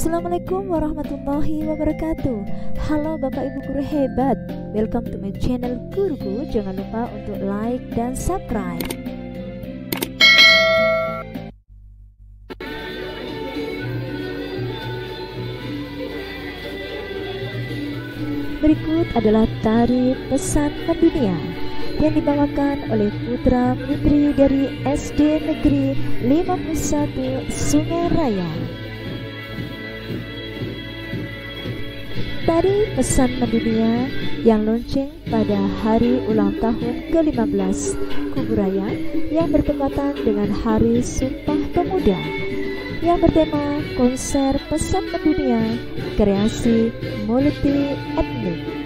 Assalamualaikum warahmatullahi wabarakatuh. Halo Bapak Ibu guru hebat, welcome to my channel Guruku. Jangan lupa untuk like dan subscribe. Berikut adalah tari pesan mendunia yang dibawakan oleh putra putri dari SD Negeri 51 Sungai Raya. Tari pesan mendunia yang launching pada hari ulang tahun ke-15 Kuburaya yang bertepatan dengan Hari Sumpah Pemuda yang bertema konser pesan mendunia kreasi multi etnik.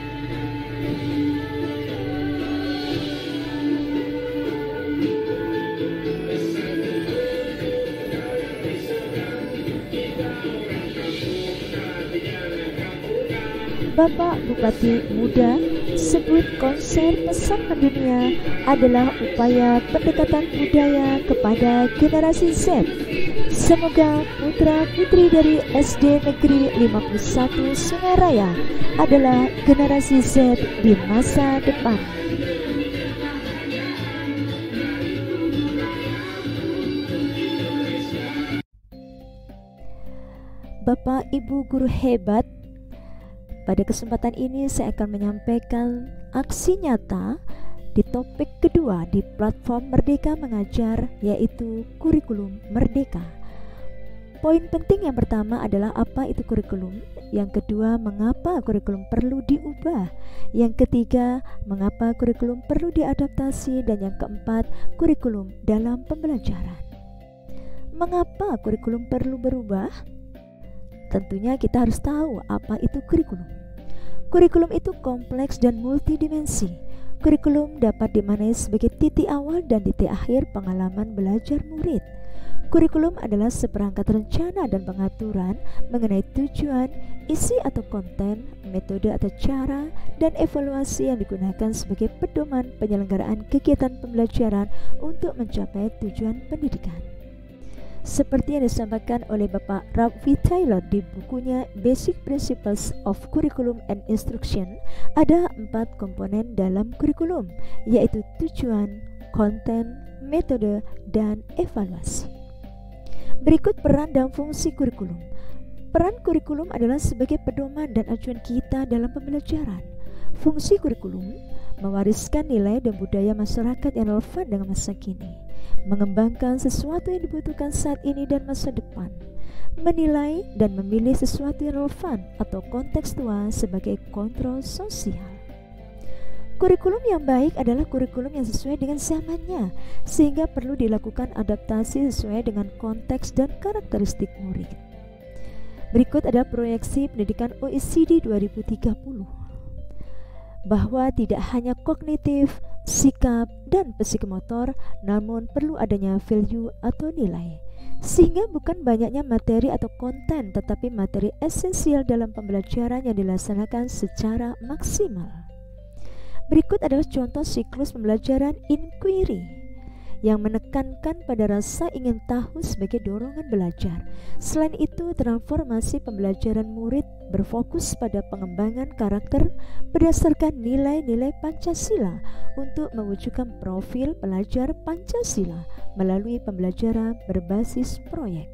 Bapak Bupati Muda sebut konser pesan mendunia adalah upaya pendekatan budaya kepada generasi Z. Semoga putra-putri dari SD Negeri 51 Sungai Raya adalah generasi Z di masa depan. Bapak Ibu guru hebat, pada kesempatan ini saya akan menyampaikan aksi nyata di topik kedua di platform Merdeka Mengajar, yaitu kurikulum merdeka. Poin penting yang pertama adalah apa itu kurikulum, yang kedua mengapa kurikulum perlu diubah, yang ketiga mengapa kurikulum perlu diadaptasi, dan yang keempat kurikulum dalam pembelajaran. Mengapa kurikulum perlu berubah? Tentunya kita harus tahu apa itu kurikulum. Kurikulum itu kompleks dan multidimensi. Kurikulum dapat dimaknai sebagai titik awal dan titik akhir pengalaman belajar murid. Kurikulum adalah seperangkat rencana dan pengaturan mengenai tujuan, isi atau konten, metode atau cara, dan evaluasi yang digunakan sebagai pedoman penyelenggaraan kegiatan pembelajaran untuk mencapai tujuan pendidikan. Seperti yang disampaikan oleh Bapak Ralph Taylor di bukunya Basic Principles of Curriculum and Instruction, ada 4 komponen dalam kurikulum, yaitu tujuan, konten, metode, dan evaluasi. Berikut peran dan fungsi kurikulum. Peran kurikulum adalah sebagai pedoman dan acuan kita dalam pembelajaran. Fungsi kurikulum mewariskan nilai dan budaya masyarakat yang relevan dengan masa kini, mengembangkan sesuatu yang dibutuhkan saat ini dan masa depan, menilai dan memilih sesuatu yang relevan atau kontekstual sebagai kontrol sosial. Kurikulum yang baik adalah kurikulum yang sesuai dengan zamannya, sehingga perlu dilakukan adaptasi sesuai dengan konteks dan karakteristik murid. Berikut adalah proyeksi pendidikan OECD 2030. Bahwa tidak hanya kognitif, sikap, dan psikomotor, namun perlu adanya value atau nilai. Sehingga bukan banyaknya materi atau konten, tetapi materi esensial dalam pembelajaran yang dilaksanakan secara maksimal. Berikut adalah contoh siklus pembelajaran inquiry yang menekankan pada rasa ingin tahu sebagai dorongan belajar. Selain itu, transformasi pembelajaran murid berfokus pada pengembangan karakter berdasarkan nilai-nilai Pancasila untuk mewujudkan profil pelajar Pancasila melalui pembelajaran berbasis proyek.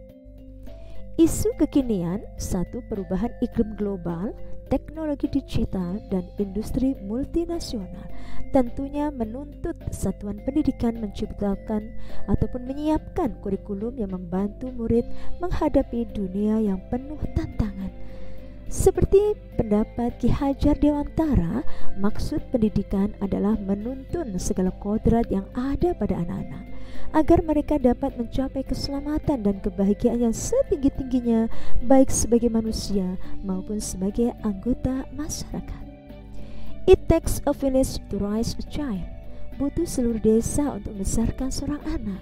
Isu kekinian, 1. Perubahan iklim global, teknologi digital, dan industri multinasional tentunya menuntut satuan pendidikan menciptakan ataupun menyiapkan kurikulum yang membantu murid menghadapi dunia yang penuh tantangan. Seperti pendapat Ki Hajar Dewantara, maksud pendidikan adalah menuntun segala kodrat yang ada pada anak-anak agar mereka dapat mencapai keselamatan dan kebahagiaan yang setinggi-tingginya, baik sebagai manusia maupun sebagai anggota masyarakat. It takes a village to raise a child. Butuh seluruh desa untuk membesarkan seorang anak.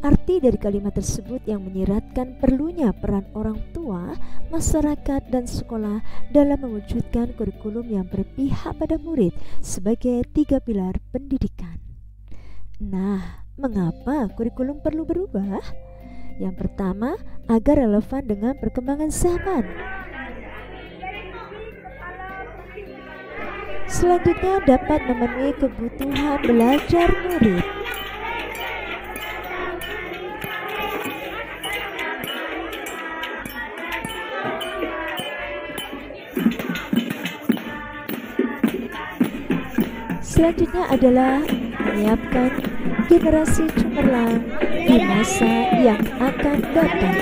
Arti dari kalimat tersebut yang menyiratkan perlunya peran orang tua, masyarakat, dan sekolah dalam mewujudkan kurikulum yang berpihak pada murid sebagai 3 pilar pendidikan. Nah, mengapa kurikulum perlu berubah? Yang pertama, agar relevan dengan perkembangan zaman. Selanjutnya, dapat memenuhi kebutuhan belajar murid. Selanjutnya adalah menyiapkan generasi cemerlang di masa yang akan datang.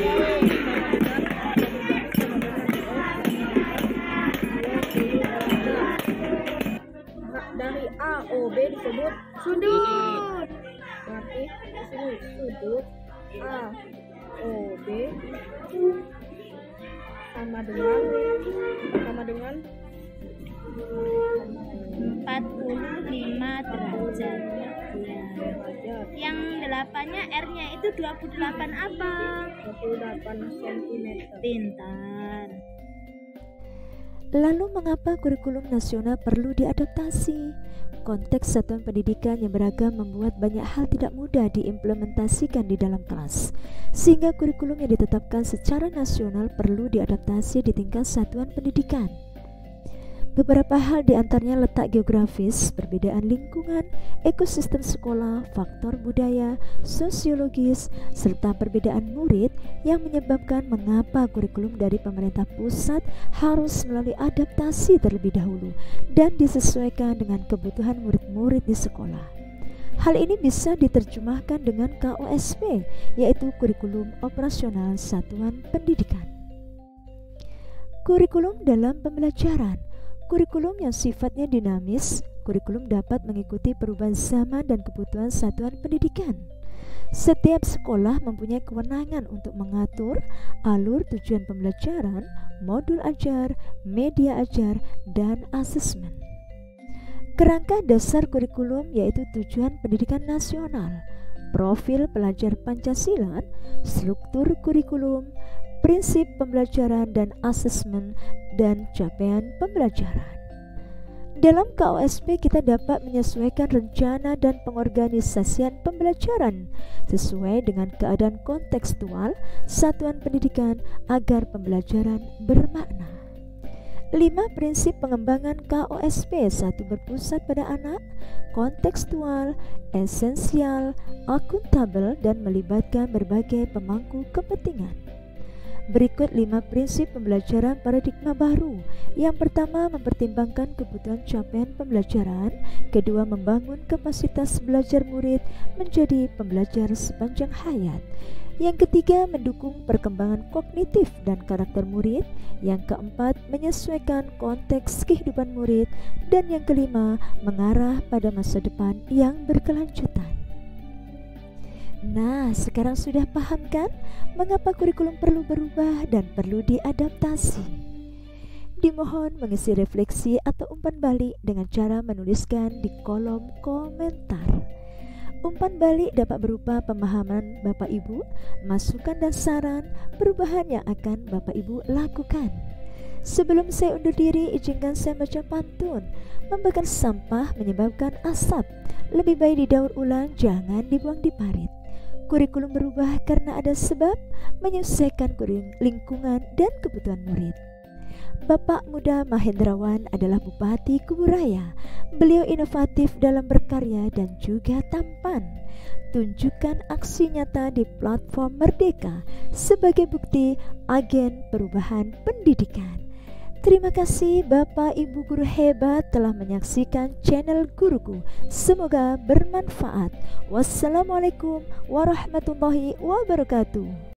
Dari A, O, B disebut sudut. Berarti di sini sudut A, O, B sama dengan 45 derajat. Ya. Yang 8-nya R-nya itu 28 apa? 28 cm. Pintar. Lalu mengapa kurikulum nasional perlu diadaptasi? Konteks satuan pendidikan yang beragam membuat banyak hal tidak mudah diimplementasikan di dalam kelas, sehingga kurikulum yang ditetapkan secara nasional perlu diadaptasi di tingkat satuan pendidikan. Beberapa hal diantaranya letak geografis, perbedaan lingkungan, ekosistem sekolah, faktor budaya, sosiologis, serta perbedaan murid yang menyebabkan mengapa kurikulum dari pemerintah pusat harus melalui adaptasi terlebih dahulu dan disesuaikan dengan kebutuhan murid-murid di sekolah. Hal ini bisa diterjemahkan dengan KOSP, yaitu Kurikulum Operasional Satuan Pendidikan. Kurikulum dalam pembelajaran. Kurikulum yang sifatnya dinamis, kurikulum dapat mengikuti perubahan zaman dan kebutuhan satuan pendidikan. Setiap sekolah mempunyai kewenangan untuk mengatur alur tujuan pembelajaran, modul ajar, media ajar, dan asesmen. Kerangka dasar kurikulum yaitu tujuan pendidikan nasional, profil pelajar Pancasila, struktur kurikulum, prinsip pembelajaran dan asesmen, dan capaian pembelajaran. Dalam KOSP kita dapat menyesuaikan rencana dan pengorganisasian pembelajaran sesuai dengan keadaan kontekstual satuan pendidikan agar pembelajaran bermakna. 5 prinsip pengembangan KOSP. 1. Berpusat pada anak, kontekstual, esensial, akuntabel, dan melibatkan berbagai pemangku kepentingan. Berikut 5 prinsip pembelajaran paradigma baru. Yang pertama, mempertimbangkan kebutuhan capaian pembelajaran. Kedua, membangun kapasitas belajar murid menjadi pembelajar sepanjang hayat. Yang ketiga, mendukung perkembangan kognitif dan karakter murid. Yang keempat, menyesuaikan konteks kehidupan murid. Dan yang kelima, mengarah pada masa depan yang berkelanjutan. Nah, sekarang sudah paham kan mengapa kurikulum perlu berubah dan perlu diadaptasi? Dimohon mengisi refleksi atau umpan balik dengan cara menuliskan di kolom komentar. Umpan balik dapat berupa pemahaman Bapak Ibu, masukan dan saran perubahan yang akan Bapak Ibu lakukan. Sebelum saya undur diri, izinkan saya baca pantun. Membakar sampah menyebabkan asap. Lebih baik didaur ulang, jangan dibuang di parit. Kurikulum berubah karena ada sebab, menyesuaikan lingkungan dan kebutuhan murid. Bapak Muda Mahendrawan adalah Bupati Kuburaya. Beliau inovatif dalam berkarya dan juga tampan. Tunjukkan aksi nyata di platform Merdeka sebagai bukti agen perubahan pendidikan. Terima kasih Bapak Ibu guru hebat telah menyaksikan channel Guruku. Semoga bermanfaat. Wassalamualaikum warahmatullahi wabarakatuh.